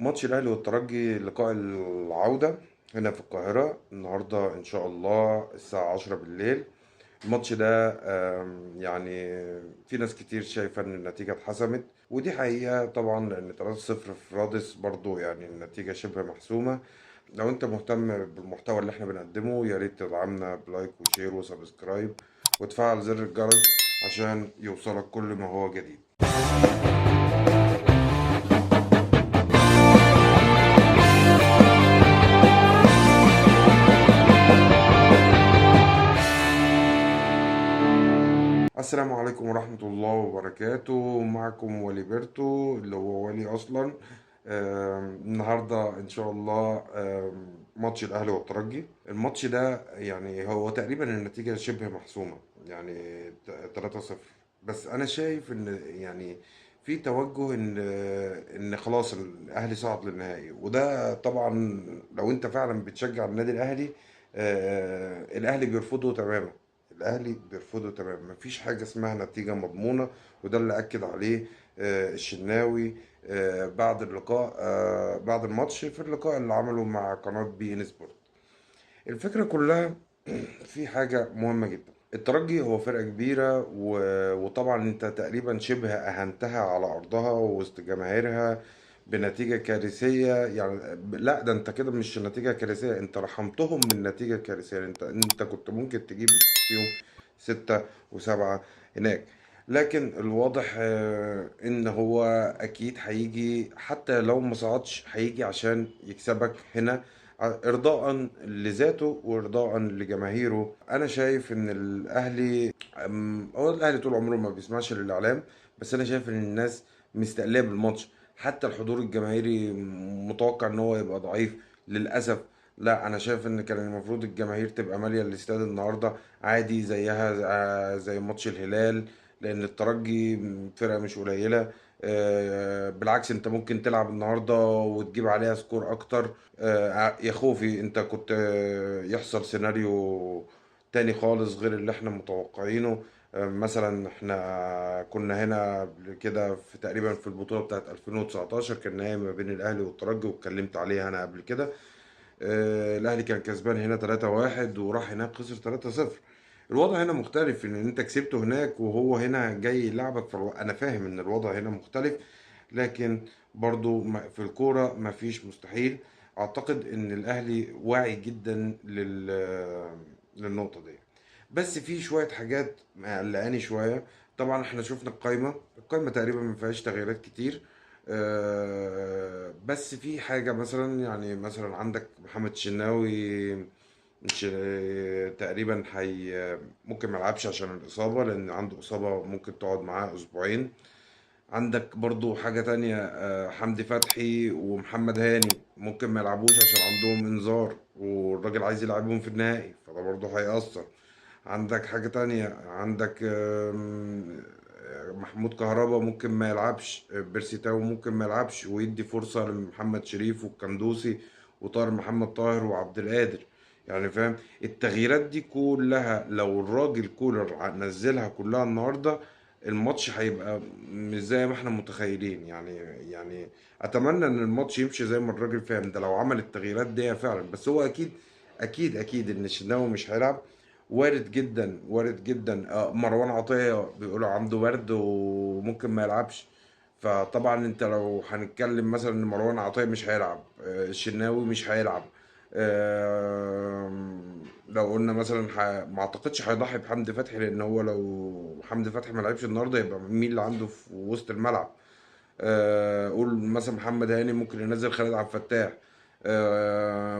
ماتش الاهلي والترجي لقاء العودة هنا في القاهرة النهاردة ان شاء الله الساعة 10 بالليل. الماتش ده يعني في ناس كتير شايفة ان النتيجة اتحسمت، ودي حقيقة طبعا لان 3-0 في رادس برضو يعني النتيجة شبه محسومة. لو انت مهتم بالمحتوى اللي احنا بنقدمه يا ريت تدعمنا بلايك وشير وسبسكرايب وتفعل زر الجرس عشان يوصلك كل ما هو جديد. السلام عليكم ورحمة الله وبركاته، معكم ولي بيرتو اللي هو ولي أصلا. النهاردة إن شاء الله ماتش الأهلي والترجي. الماتش ده يعني هو تقريبا النتيجة شبه محسومة، يعني 3-0. بس أنا شايف إن يعني في توجه إن خلاص الأهلي صعد للنهائي، وده طبعا لو أنت فعلا بتشجع النادي الأهلي الأهلي بيرفضه تماما. الاهلي بيرفضه تماما، مفيش حاجه اسمها نتيجه مضمونه، وده اللي اكد عليه الشناوي بعد اللقاء، بعد الماتش في اللقاء اللي عمله مع قناه بي ان سبورت. الفكره كلها في حاجه مهمه جدا. الترجي هو فرقه كبيره وطبعا انت تقريبا شبه اهنتها على ارضها وسط جماهيرها بنتيجه كارثيه. يعني لا، ده انت كده مش نتيجه كارثيه، انت رحمتهم من نتيجه كارثيه. انت كنت ممكن تجيب فيهم ستة وسبعة هناك. لكن الواضح ان هو اكيد هيجي، حتى لو ما صعدش هيجي عشان يكسبك هنا، ارضاء لذاته وارضاء لجماهيره. انا شايف ان الاهلي هو الاهلي طول عمره ما بيسمعش للاعلام، بس انا شايف ان الناس مستقليه بالماتش. حتى الحضور الجماهيري متوقع ان هو يبقى ضعيف للاسف. لا، انا شايف ان كان المفروض الجماهير تبقى ماليه الاستاد النهارده عادي زيها زي ماتش الهلال، لان الترجي فرقه مش قليله. بالعكس انت ممكن تلعب النهارده وتجيب عليها سكور اكتر. يا خوفي انت كنت يحصل سيناريو تاني خالص غير اللي احنا متوقعينه. مثلا احنا كنا هنا قبل كده في تقريبا في البطولة بتاعت 2019، كان نهائي ما بين الاهلي والترجي واتكلمت عليها انا قبل كده. الاهلي كان كسبان هنا 3-1 وراح هناك خسر 3-0. الوضع هنا مختلف، ان انت كسبته هناك وهو هنا جاي يلعبك انا فاهم ان الوضع هنا مختلف، لكن برضو في الكورة مفيش مستحيل. اعتقد ان الاهلي واعي جدا للنقطة دي. بس في شوية حاجات مقلقاني شوية. طبعا احنا شفنا القايمة تقريبا ما فيهاش تغييرات كتير. بس في حاجة مثلا، يعني مثلا عندك محمد شناوي مش تقريبا ممكن ما يلعبش عشان الإصابة، لأن عنده إصابة ممكن تقعد معاه أسبوعين. عندك برضو حاجة تانية، حمدي فتحي ومحمد هاني ممكن ما يلعبوش عشان عندهم انذار والراجل عايز يلعبهم في النهائي، فده برضو هيأثر. عندك حاجة تانية، عندك محمود كهربا ممكن ما يلعبش، بيرسي تاو ممكن ما يلعبش ويدي فرصة لمحمد شريف والكندوسي وطاهر محمد طاهر وعبد القادر. يعني فاهم التغييرات دي كلها لو الراجل كولر نزلها كلها النهارده الماتش هيبقى مش زي ما احنا متخيلين. يعني اتمنى ان الماتش يمشي زي ما الراجل فاهم ده لو عمل التغييرات دي فعلا. بس هو اكيد ان الشناوي مش هيلعب. وارد جدا وارد جدا، مروان عطية بيقولوا عنده برد وممكن ما يلعبش. فطبعا انت لو هنتكلم مثلا ان مروان عطية مش هيلعب، الشناوي مش هيلعب. لو قلنا مثلا ما اعتقدش هيضحي بحمدي فتحي، لان هو لو حمدي فتحي ما لعبش النهارده يبقى مين اللي عنده في وسط الملعب؟ قول مثلا محمد هاني ممكن ينزل خالد عبد الفتاح.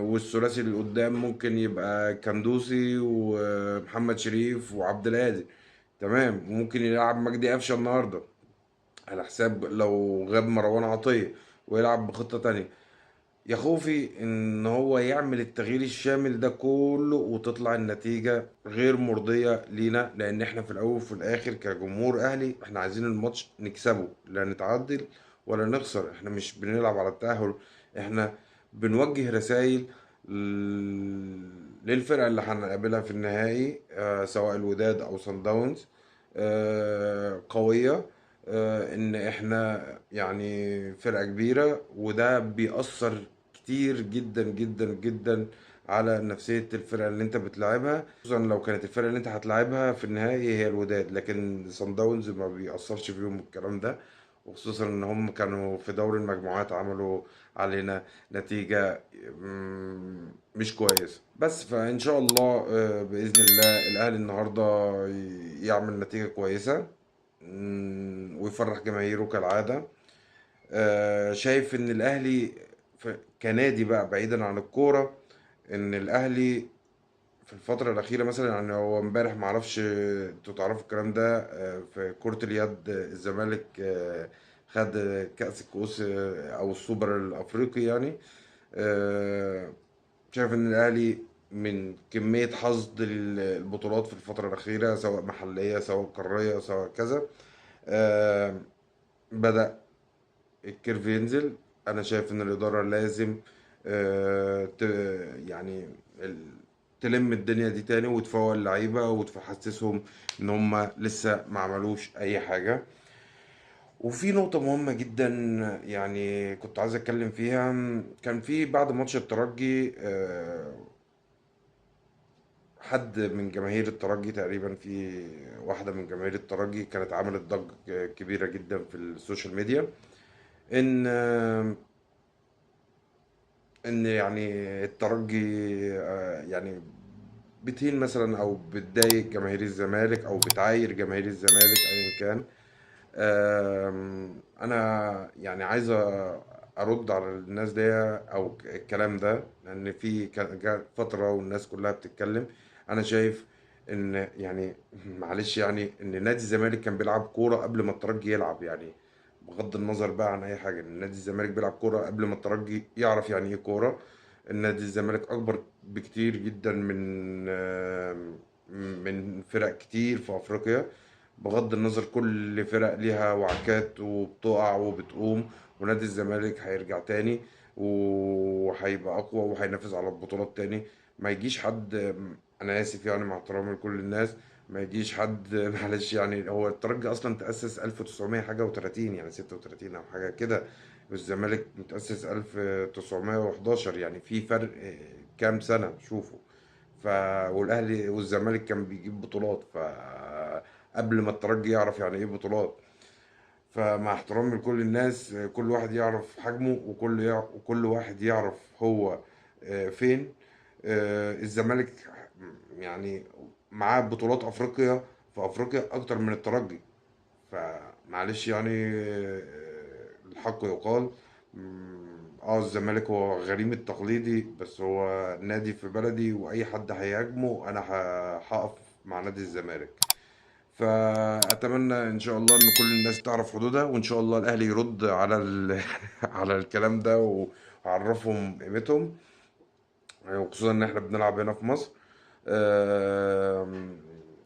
والثلاثي اللي قدام ممكن يبقى كندوسي ومحمد شريف وعبد القادر. تمام، وممكن يلعب مجدي قفشه النهارده على حساب لو غاب مروان عطية ويلعب بخطة تانية. يا خوفي ان هو يعمل التغيير الشامل ده كله وتطلع النتيجة غير مرضية لينا، لان احنا في الاول وفي الاخر كجمهور اهلي احنا عايزين الماتش نكسبه، لا نتعادل ولا نخسر. احنا مش بنلعب على التأهل، احنا بنوجه رسائل للفرقة اللي هنقابلها في النهائي، سواء الوداد او صن داونز، قوية. ان احنا يعني فرقة كبيرة، وده بيأثر كتير جدا جدا جدا على نفسية الفرقة اللي انت بتلعبها، خصوصا لو كانت الفرقة اللي انت هتلعبها في النهائي هي الوداد. لكن صن داونز ما بيأثرش فيهم الكلام ده، وخصوصا ان هم كانوا في دوري المجموعات عملوا علينا نتيجة مش كويسة. بس فإن شاء الله بإذن الله الأهلي النهاردة يعمل نتيجة كويسة، ويفرح جماهيره كالعادة. شايف ان الاهلي كنادي بقى بعيدا عن الكورة، ان الاهلي في الفترة الأخيرة مثلا، يعني هو امبارح معرفش انتوا تعرفوا الكلام ده، في كرة اليد الزمالك خد كأس الكؤوس أو السوبر الأفريقي يعني. آه، شايف إن الأهلي من كمية حصد البطولات في الفترة الأخيرة، سواء محلية سواء قارية سواء كذا، آه، بدأ الكيرف ينزل. انا شايف ان الاداره لازم يعني ال- تلم الدنيا دي تاني وتفوق اللعيبه وتحسسهم ان هم لسه ما عملوش اي حاجه. وفي نقطه مهمه جدا يعني كنت عايز اتكلم فيها. كان في بعد ماتش الترجي حد من جماهير الترجي تقريبا، في واحده من جماهير الترجي كانت عملت ضجه كبيره جدا في السوشيال ميديا، ان يعني الترجي يعني بتهين مثلا او بتضايق جماهير الزمالك او بتعاير جماهير الزمالك ايا كان. انا يعني عايز ارد على الناس دي او الكلام ده، لان في جات فتره والناس كلها بتتكلم. انا شايف ان يعني معلش يعني ان نادي الزمالك كان بيلعب كوره قبل ما الترجي يلعب يعني، بغض النظر بقى عن اي حاجه، ان نادي الزمالك بيلعب كوره قبل ما الترجي يعرف يعني ايه كوره. النادي الزمالك اكبر بكتير جدا من فرق كتير في افريقيا، بغض النظر كل فرق ليها وعكات وبتقع وبتقوم، ونادي الزمالك هيرجع تاني وهيبقى اقوى وهينافس على البطولات تاني. ما يجيش حد، انا اسف يعني مع احترامي لكل الناس، ما يجيش حد معلش يعني، هو الترجي اصلا تأسس 1900 حاجة و30 يعني 36 او حاجة كده، والزمالك متأسس 1911، يعني في فرق كام سنة شوفوا. ف والاهلي والزمالك كان بيجيب بطولات قبل ما الترجي يعرف يعني ايه بطولات. فمع احترامي لكل الناس، كل واحد يعرف حجمه وكل واحد يعرف هو فين. الزمالك يعني معاه بطولات افريقيا في افريقيا اكتر من الترجي. فمعلش يعني الحق يقال. الزمالك هو غريم التقليدي، بس هو نادي في بلدي، واي حد هيهاجمه انا هقف مع نادي الزمالك. فاتمنى ان شاء الله ان كل الناس تعرف حدودها، وان شاء الله الاهلي يرد على على الكلام ده ويعرفهم قيمتهم، وخصوصا ان احنا بنلعب هنا في مصر.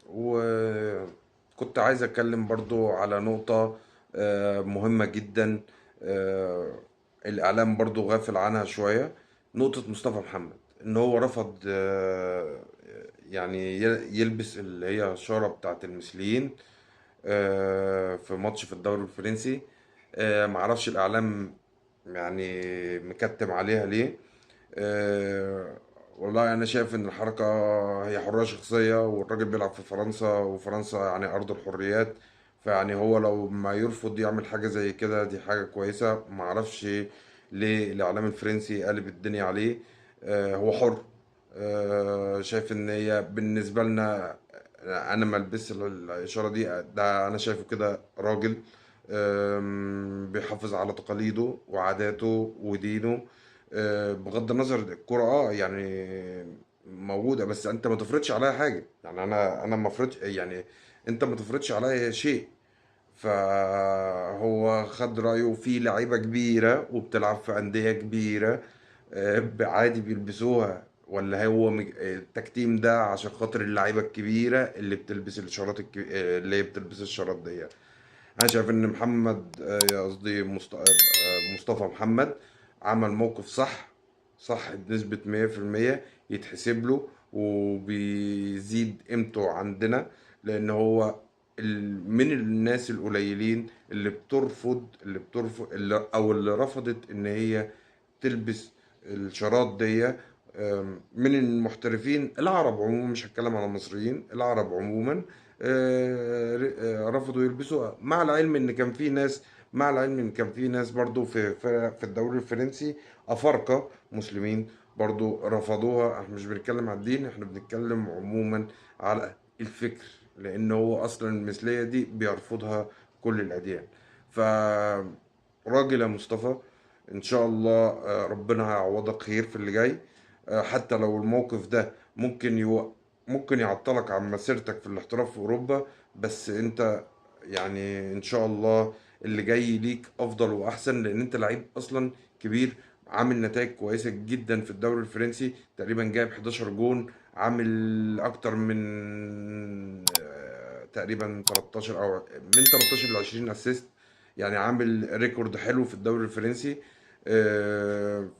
وكنت عايز اتكلم برضو على نقطة مهمة جدا، آه، الاعلام برضو غافل عنها شوية. نقطة مصطفى محمد ان هو رفض يعني يلبس اللي هي الشارة بتاعت المثليين في ماتش في الدوري الفرنسي. معرفش الاعلام يعني مكتم عليها ليه. أه والله انا شايف ان الحركه هي حريه شخصيه، والراجل بيلعب في فرنسا، وفرنسا يعني ارض الحريات. فيعني هو لو ما يرفض يعمل حاجه زي كده دي حاجه كويسه. ما اعرفش ليه الاعلام الفرنسي قلب الدنيا عليه. هو حر. شايف ان هي بالنسبه لنا، انا ما البس الاشاره دي، ده انا شايفه كده راجل بيحافظ على تقاليده وعاداته ودينه. بغض النظر الكرة يعني موجودة، بس انت ما تفرضش عليا حاجة، يعني انا ما افرضش يعني، انت ما تفرضش عليا شيء. فهو خد رأيه في لعيبة كبيرة وبتلعب في أندية كبيرة عادي بيلبسوها، ولا هو التكتيم ده عشان خاطر اللعيبة الكبيرة اللي بتلبس الشارات اللي هي بتلبس الشارات دي. انا شايف ان محمد قصدي مصطفى محمد عمل موقف صح، صح بنسبة 100%، يتحسب له وبيزيد قيمته عندنا، لان هو من الناس القليلين اللي رفضت ان هي تلبس الشارات دي. من المحترفين العرب عموما، مش هتكلم على المصريين، العرب عموما رفضوا يلبسوا، مع العلم ان كان في ناس برضو في الدوري الفرنسي افارقه مسلمين برضو رفضوها. احنا مش بنتكلم على الدين، احنا بنتكلم عموما على الفكر، لان هو اصلا المثليه دي بيرفضها كل الاديان. ف راجل يا مصطفى، ان شاء الله ربنا هيعوضك خير في اللي جاي. حتى لو الموقف ده ممكن يعطلك عن مسيرتك في الاحتراف في اوروبا، بس انت يعني ان شاء الله اللي جاي ليك افضل واحسن، لان انت لعيب اصلا كبير، عامل نتائج كويسة جدا في الدوري الفرنسي، تقريبا جايب 11 جون، عامل اكتر من تقريبا 13 او من 13 ل 20 اسيست، يعني عامل ريكورد حلو في الدوري الفرنسي.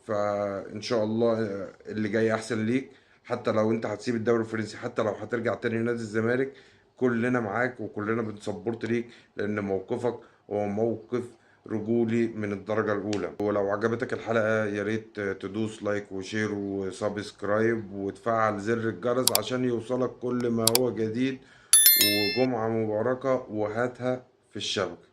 فان شاء الله اللي جاي احسن ليك. حتى لو انت هتسيب الدوري الفرنسي، حتى لو هترجع تاني نادي الزمالك، كلنا معاك وكلنا بنسبورت ليك، لان موقفك هو موقف رجولي من الدرجة الأولى. ولو عجبتك الحلقة يا ريت تدوس لايك وشير وسبسكرايب وتفعل زر الجرس عشان يوصلك كل ما هو جديد. وجمعة مباركة وهاتها في الشبكة.